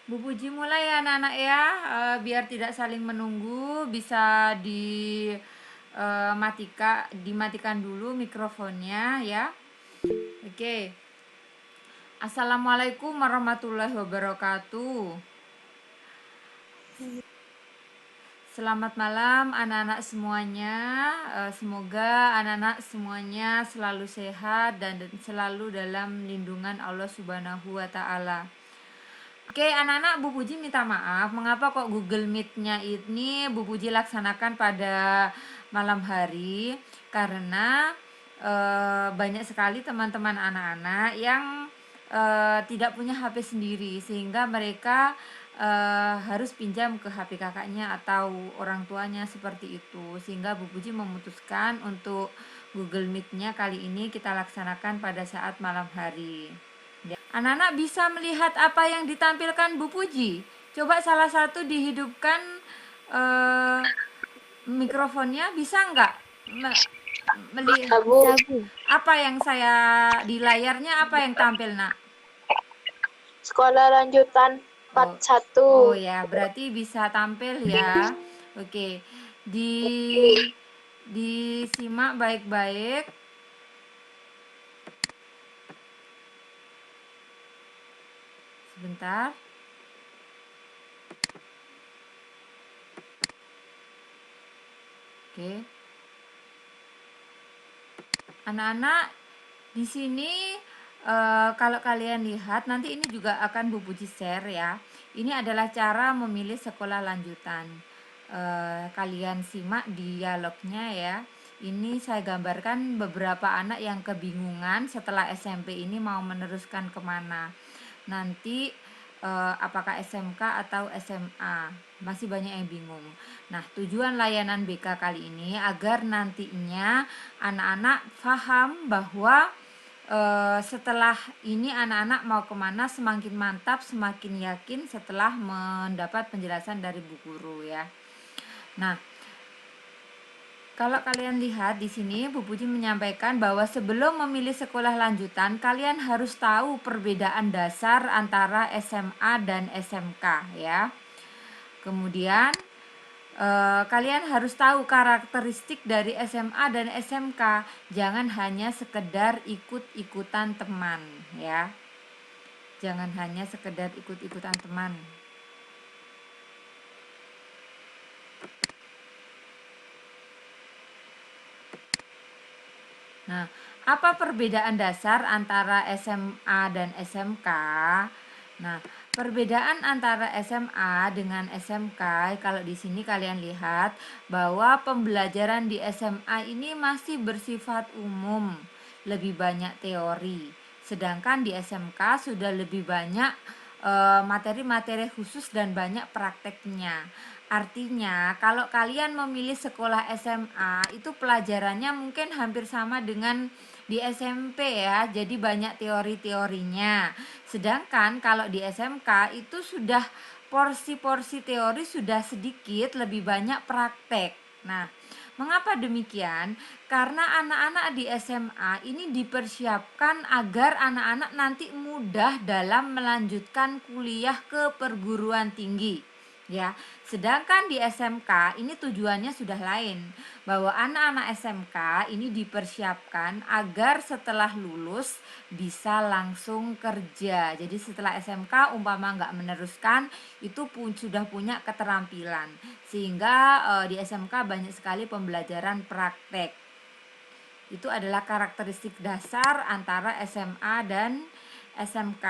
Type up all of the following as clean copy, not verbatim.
Bu Puji mulai ya anak-anak ya, biar tidak saling menunggu, bisa dimatikan dulu mikrofonnya ya. Oke. Assalamualaikum warahmatullahi wabarakatuh. Selamat malam anak-anak semuanya. Semoga anak-anak semuanya selalu sehat dan selalu dalam lindungan Allah Subhanahu wa taala. Oke, anak-anak, Bu Puji minta maaf. Mengapa kok Google Meet-nya ini Bu Puji laksanakan pada malam hari? Karena banyak sekali teman-teman anak-anak yang tidak punya HP sendiri, sehingga mereka harus pinjam ke HP kakaknya atau orang tuanya seperti itu. Sehingga Bu Puji memutuskan untuk Google Meet-nya kali ini kita laksanakan pada saat malam hari. Anak-anak bisa melihat apa yang ditampilkan Bu Puji. Coba salah satu dihidupkan mikrofonnya, bisa nggak melihat apa yang saya di layarnya, apa yang tampil nak? Sekolah lanjutan 41. Oh ya, berarti bisa tampil ya. Oke, disimak baik-baik. Sebentar. Oke. Anak-anak di sini kalau kalian lihat nanti ini juga akan Bu Puji share ya. Ini adalah cara memilih sekolah lanjutan. Kalian simak dialognya ya. Ini saya gambarkan beberapa anak yang kebingungan setelah SMP ini mau meneruskan kemana. Nanti apakah SMK atau SMA, masih banyak yang bingung. Nah, tujuan layanan BK kali ini agar nantinya anak-anak paham bahwa setelah ini anak-anak mau kemana semakin mantap, semakin yakin setelah mendapat penjelasan dari Bu Guru ya. Nah, kalau kalian lihat di sini Bu Puji menyampaikan bahwa sebelum memilih sekolah lanjutan kalian harus tahu perbedaan dasar antara SMA dan SMK ya. Kemudian kalian harus tahu karakteristik dari SMA dan SMK. Jangan hanya sekedar ikut-ikutan teman ya. Jangan hanya sekedar ikut-ikutan teman. Nah, apa perbedaan dasar antara SMA dan SMK? Nah, perbedaan antara SMA dengan SMK, kalau di sini kalian lihat bahwa pembelajaran di SMA ini masih bersifat umum, lebih banyak teori. Sedangkan di SMK sudah lebih banyak materi-materi khusus dan banyak prakteknya. Artinya, kalau kalian memilih sekolah SMA, itu pelajarannya mungkin hampir sama dengan di SMP ya. Jadi banyak teori-teorinya. Sedangkan kalau di SMK itu sudah porsi-porsi teori sudah sedikit, lebih banyak praktek. Nah, mengapa demikian? Karena anak-anak di SMA ini dipersiapkan agar anak-anak nanti mudah dalam melanjutkan kuliah ke perguruan tinggi. Ya, sedangkan di SMK ini tujuannya sudah lain, bahwa anak-anak SMK ini dipersiapkan agar setelah lulus bisa langsung kerja. Jadi setelah SMK umpama nggak meneruskan, itu pun sudah punya keterampilan, sehingga di SMK banyak sekali pembelajaran praktek. Itu adalah karakteristik dasar antara SMA dan SMK.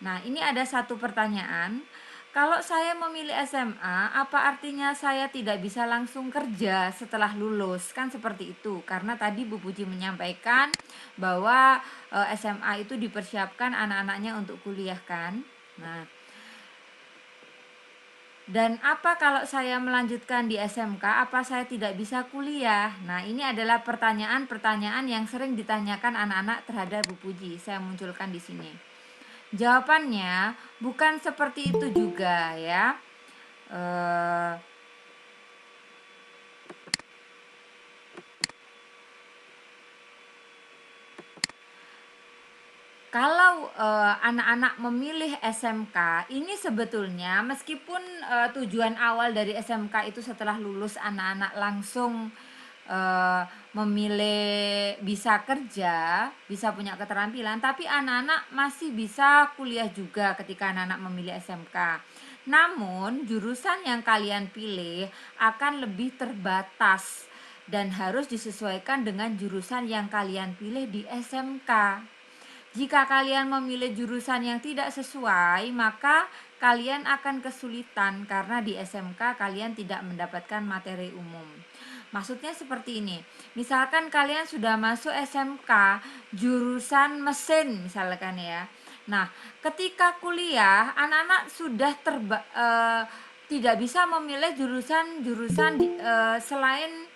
Nah, ini ada satu pertanyaan. Kalau saya memilih SMA, apa artinya saya tidak bisa langsung kerja setelah lulus? Kan seperti itu. Karena tadi Bu Puji menyampaikan bahwa SMA itu dipersiapkan anak-anaknya untuk kuliah kan. Nah, dan apa kalau saya melanjutkan di SMK, apa saya tidak bisa kuliah? Nah, ini adalah pertanyaan-pertanyaan yang sering ditanyakan anak-anak terhadap Bu Puji. Saya munculkan di sini. Jawabannya bukan seperti itu juga ya. Kalau anak-anak memilih SMK, ini sebetulnya meskipun tujuan awal dari SMK itu setelah lulus anak-anak langsung memilih bisa kerja, bisa punya keterampilan, tapi anak-anak masih bisa kuliah juga ketika anak-anak memilih SMK. Namun, jurusan yang kalian pilih akan lebih terbatas dan harus disesuaikan dengan jurusan yang kalian pilih di SMK. Jika kalian memilih jurusan yang tidak sesuai, maka kalian akan kesulitan karena di SMK kalian tidak mendapatkan materi umum. Maksudnya seperti ini. Misalkan kalian sudah masuk SMK jurusan mesin misalkan ya. Nah, ketika kuliah anak-anak sudah tidak bisa memilih jurusan-jurusan selain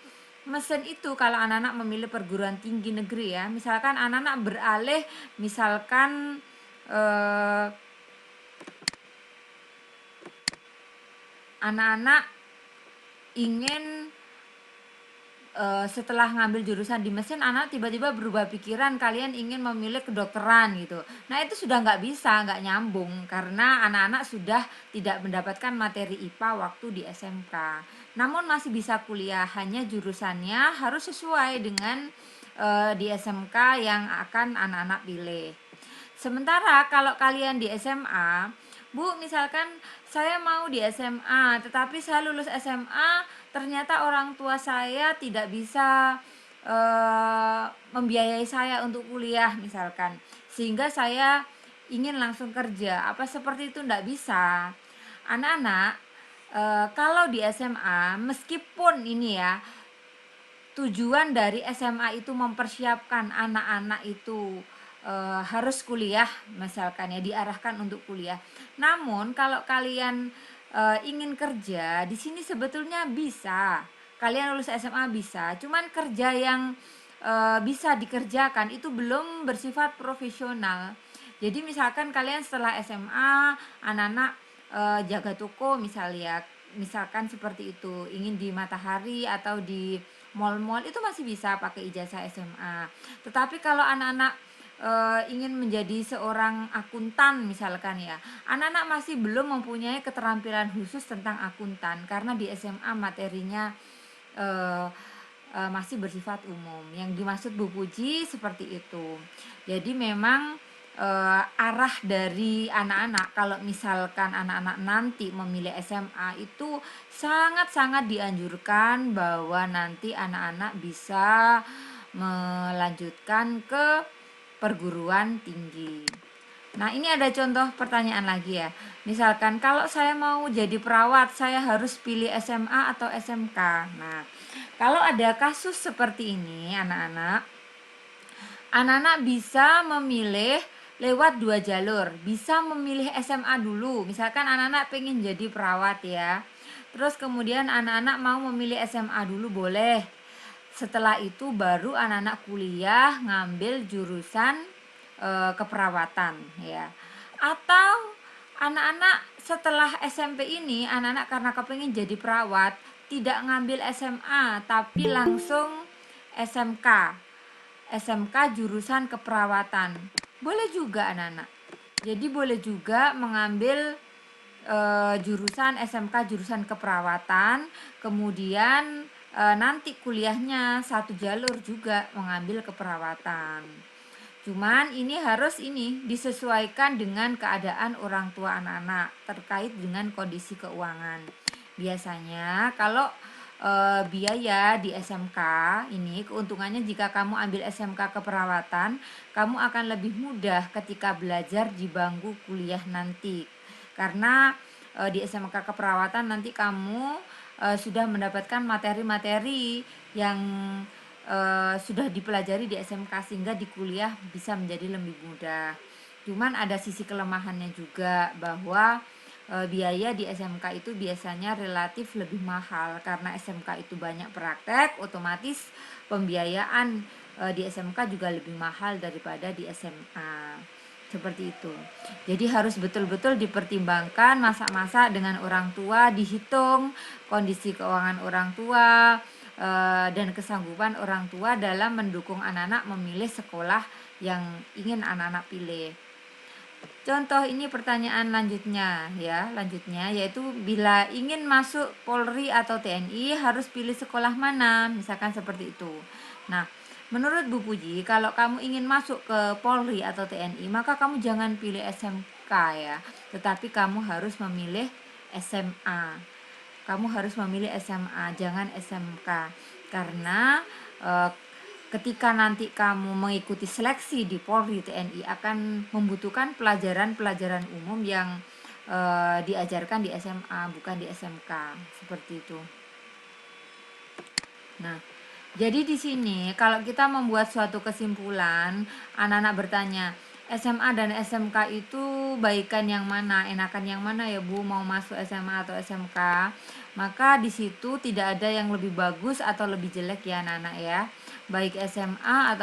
mesin itu. Kalau anak-anak memilih perguruan tinggi negeri ya, misalkan anak-anak beralih, misalkan anak-anak ingin setelah ngambil jurusan di mesin, anak tiba-tiba berubah pikiran, kalian ingin memilih kedokteran gitu. Nah itu sudah nggak bisa, nggak nyambung karena anak-anak sudah tidak mendapatkan materi IPA waktu di SMK. Namun masih bisa kuliah, hanya jurusannya harus sesuai dengan di SMK yang akan anak-anak pilih. Sementara kalau kalian di SMA, Bu, misalkan saya mau di SMA, tetapi saya lulus SMA, ternyata orang tua saya tidak bisa membiayai saya untuk kuliah misalkan, sehingga saya ingin langsung kerja. Apa seperti itu? Enggak bisa. Anak-anak, kalau di SMA, meskipun ini ya, tujuan dari SMA itu mempersiapkan anak-anak itu harus kuliah misalkan ya, diarahkan untuk kuliah. Namun kalau kalian ingin kerja di sini sebetulnya bisa. Kalian lulus SMA bisa, cuman kerja yang bisa dikerjakan itu belum bersifat profesional. Jadi misalkan kalian setelah SMA anak-anak jaga toko misalnya, misalkan seperti itu, ingin di Matahari atau di mall-mall itu masih bisa pakai ijazah SMA. Tetapi kalau anak-anak ingin menjadi seorang akuntan misalkan ya, anak-anak masih belum mempunyai keterampilan khusus tentang akuntan karena di SMA materinya masih bersifat umum. Yang dimaksud Bu Puji seperti itu. Jadi memang arah dari anak-anak, kalau misalkan anak-anak nanti memilih SMA itu sangat-sangat dianjurkan bahwa nanti anak-anak bisa melanjutkan ke perguruan tinggi. Nah ini ada contoh pertanyaan lagi ya. Misalkan kalau saya mau jadi perawat, saya harus pilih SMA atau SMK. Nah kalau ada kasus seperti ini anak-anak bisa memilih lewat dua jalur. Bisa memilih SMA dulu, misalkan anak-anak pengen jadi perawat ya, terus kemudian anak-anak mau memilih SMA dulu boleh. Setelah itu baru anak-anak kuliah ngambil jurusan keperawatan ya. Atau anak-anak setelah SMP ini, anak-anak karena kepengen jadi perawat tidak ngambil SMA tapi langsung SMK jurusan keperawatan, boleh juga anak-anak. Jadi boleh juga mengambil jurusan SMK jurusan keperawatan, kemudian nanti kuliahnya satu jalur juga mengambil keperawatan. Cuman ini harus disesuaikan dengan keadaan orang tua anak-anak terkait dengan kondisi keuangan. Biasanya kalau biaya di SMK ini keuntungannya, jika kamu ambil SMK keperawatan, kamu akan lebih mudah ketika belajar di bangku kuliah nanti. Karena di SMK keperawatan nanti kamu sudah mendapatkan materi-materi yang sudah dipelajari di SMK, sehingga di kuliah bisa menjadi lebih mudah. Cuman ada sisi kelemahannya juga, bahwa biaya di SMK itu biasanya relatif lebih mahal karena SMK itu banyak praktek, otomatis pembiayaan di SMK juga lebih mahal daripada di SMA. Seperti itu. Jadi harus betul-betul dipertimbangkan masa-masa dengan orang tua, dihitung kondisi keuangan orang tua, dan kesanggupan orang tua dalam mendukung anak-anak memilih sekolah yang ingin anak-anak pilih. Contoh ini pertanyaan lanjutnya yaitu bila ingin masuk Polri atau TNI harus pilih sekolah mana, misalkan seperti itu. Nah, menurut Bu Puji, kalau kamu ingin masuk ke Polri atau TNI, maka kamu jangan pilih SMK ya, tetapi kamu harus memilih SMA. Kamu harus memilih SMA, jangan SMK. Karena ketika nanti kamu mengikuti seleksi di Polri TNI akan membutuhkan pelajaran-pelajaran umum yang diajarkan di SMA, bukan di SMK, seperti itu. Nah, jadi di sini kalau kita membuat suatu kesimpulan, anak-anak bertanya, SMA dan SMK itu baikan yang mana, enakan yang mana ya Bu, mau masuk SMA atau SMK? Maka di situ tidak ada yang lebih bagus atau lebih jelek ya anak-anak ya. Baik SMA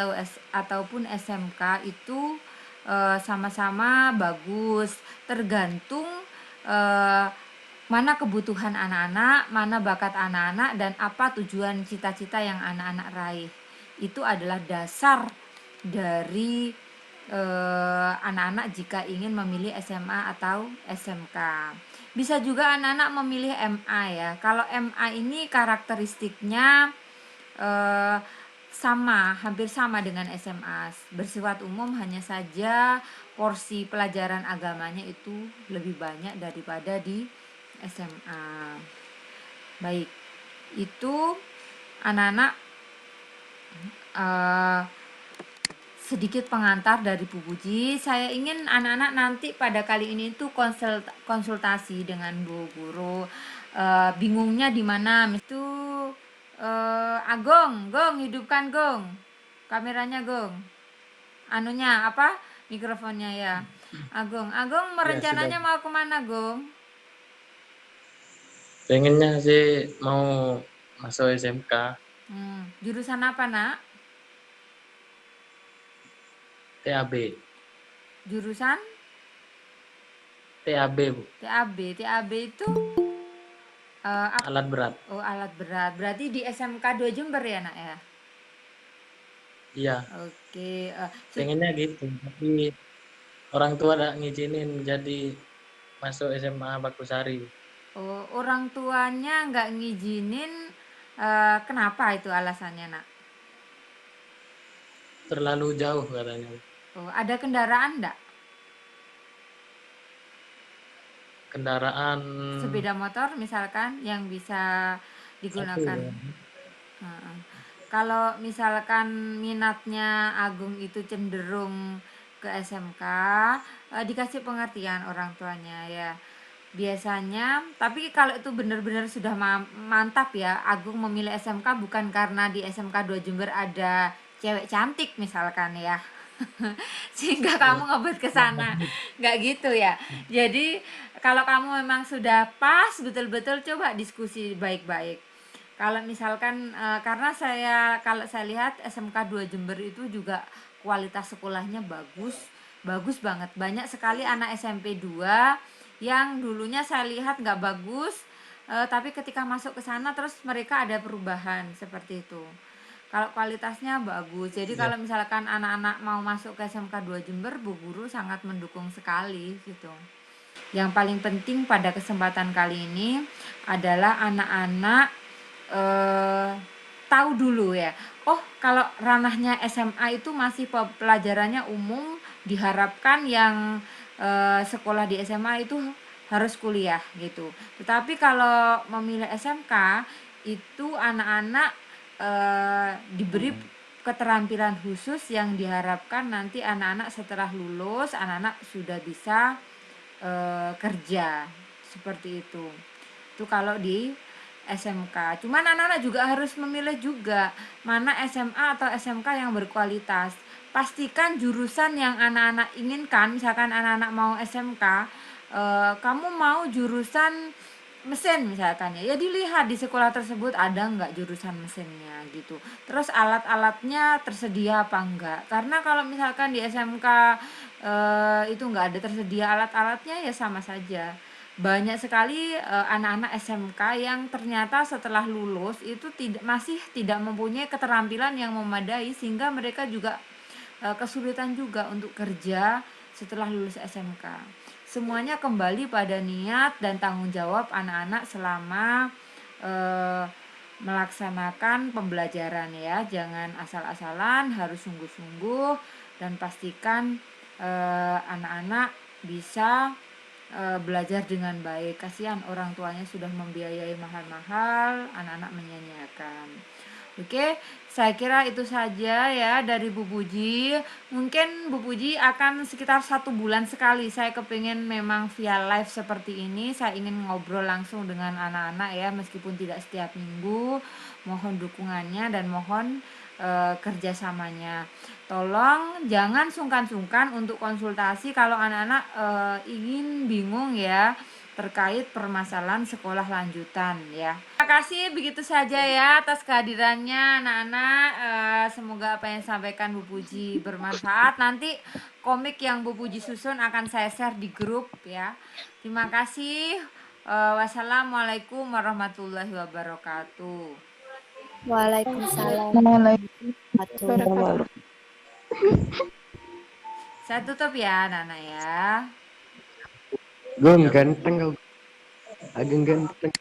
ataupun SMK itu sama-sama bagus, tergantung mana kebutuhan anak-anak, mana bakat anak-anak, dan apa tujuan cita-cita yang anak-anak raih. Itu adalah dasar dari anak-anak jika ingin memilih SMA atau SMK. Bisa juga anak-anak memilih MA ya. Kalau MA ini karakteristiknya hampir sama dengan SMA, bersifat umum, hanya saja porsi pelajaran agamanya itu lebih banyak daripada di SMA. Baik, itu anak-anak sedikit pengantar dari Bu Puji. Saya ingin anak-anak nanti pada kali ini tuh konsultasi dengan Bu Guru. Bingungnya di mana? Itu Gong, hidupkan Gong. Kameranya Gong. Anunya apa? Mikrofonnya ya. Agong merencananya sudah. mau kemana Gong? Pengennya sih mau masuk SMK, Jurusan apa nak? TAB. Jurusan? TAB, Bu. TAB itu Alat berat. Oh, alat berat. Berarti di SMK 2 Jember ya nak ya? Iya, Oke. pengennya gitu. Tapi orang tua tidak ngizinin jadi masuk SMA Bagusari. Oh, orang tuanya nggak ngizinin. Kenapa itu alasannya nak? Terlalu jauh katanya. Oh, ada kendaraan nggak? Kendaraan Sepeda motor misalkan yang bisa satu. digunakan. Kalau misalkan minatnya Agung itu cenderung ke SMK, dikasih pengertian orang tuanya ya. Biasanya, tapi kalau itu benar-benar sudah mantap ya, Agung memilih SMK bukan karena di SMK 2 Jember ada cewek cantik misalkan ya. Sehingga kamu ngebut ke sana. Nggak gitu ya. Jadi kalau kamu memang sudah pas betul-betul, coba diskusi baik-baik. Kalau misalkan karena kalau saya lihat SMK 2 Jember itu juga kualitas sekolahnya bagus banget. Banyak sekali anak SMP 2 yang dulunya saya lihat nggak bagus, tapi ketika masuk ke sana terus mereka ada perubahan seperti itu. Kalau kualitasnya bagus. Jadi kalau misalkan anak-anak mau masuk ke SMK 2 Jember, Bu Guru sangat mendukung sekali gitu. Yang paling penting pada kesempatan kali ini adalah anak-anak tahu dulu ya. Oh, kalau ranahnya SMA itu masih pelajarannya umum, diharapkan yang sekolah di SMA itu harus kuliah gitu. Tetapi kalau memilih SMK itu anak-anak diberi keterampilan khusus yang diharapkan nanti anak-anak setelah lulus, anak-anak sudah bisa kerja seperti itu. Itu kalau di SMK. Cuman anak-anak juga harus memilih juga mana SMA atau SMK yang berkualitas. Pastikan jurusan yang anak-anak inginkan. Misalkan anak-anak mau SMK, kamu mau jurusan mesin misalkan ya dilihat di sekolah tersebut ada nggak jurusan mesinnya gitu, terus alat-alatnya tersedia apa enggak, karena kalau misalkan di SMK itu nggak ada tersedia alat-alatnya ya sama saja banyak sekali anak-anak SMK yang ternyata setelah lulus itu masih tidak mempunyai keterampilan yang memadai, sehingga mereka juga kesulitan juga untuk kerja setelah lulus SMK. Semuanya kembali pada niat dan tanggung jawab anak-anak selama melaksanakan pembelajaran ya. Jangan asal-asalan, harus sungguh-sungguh dan pastikan anak-anak bisa belajar dengan baik. Kasihan orang tuanya sudah membiayai mahal-mahal, anak-anak menyia-nyiakan. Oke, saya kira itu saja ya dari Bu Puji. Mungkin Bu Puji akan sekitar 1 bulan sekali. Saya kepingin memang via live seperti ini. Saya ingin ngobrol langsung dengan anak-anak ya, meskipun tidak setiap minggu. Mohon dukungannya dan mohon kerjasamanya. Tolong jangan sungkan-sungkan untuk konsultasi kalau anak-anak ingin bingung ya terkait permasalahan sekolah lanjutan ya. Terima kasih, begitu saja ya atas kehadirannya anak-anak. Semoga apa yang disampaikan Bu Puji bermanfaat. Nanti komik yang Bu Puji susun akan saya share di grup ya. Terima kasih. Wassalamualaikum warahmatullahi wabarakatuh. Waalaikumsalam warahmatullahi Saya tutup ya Nana ya. Gue ganteng, agak ganteng.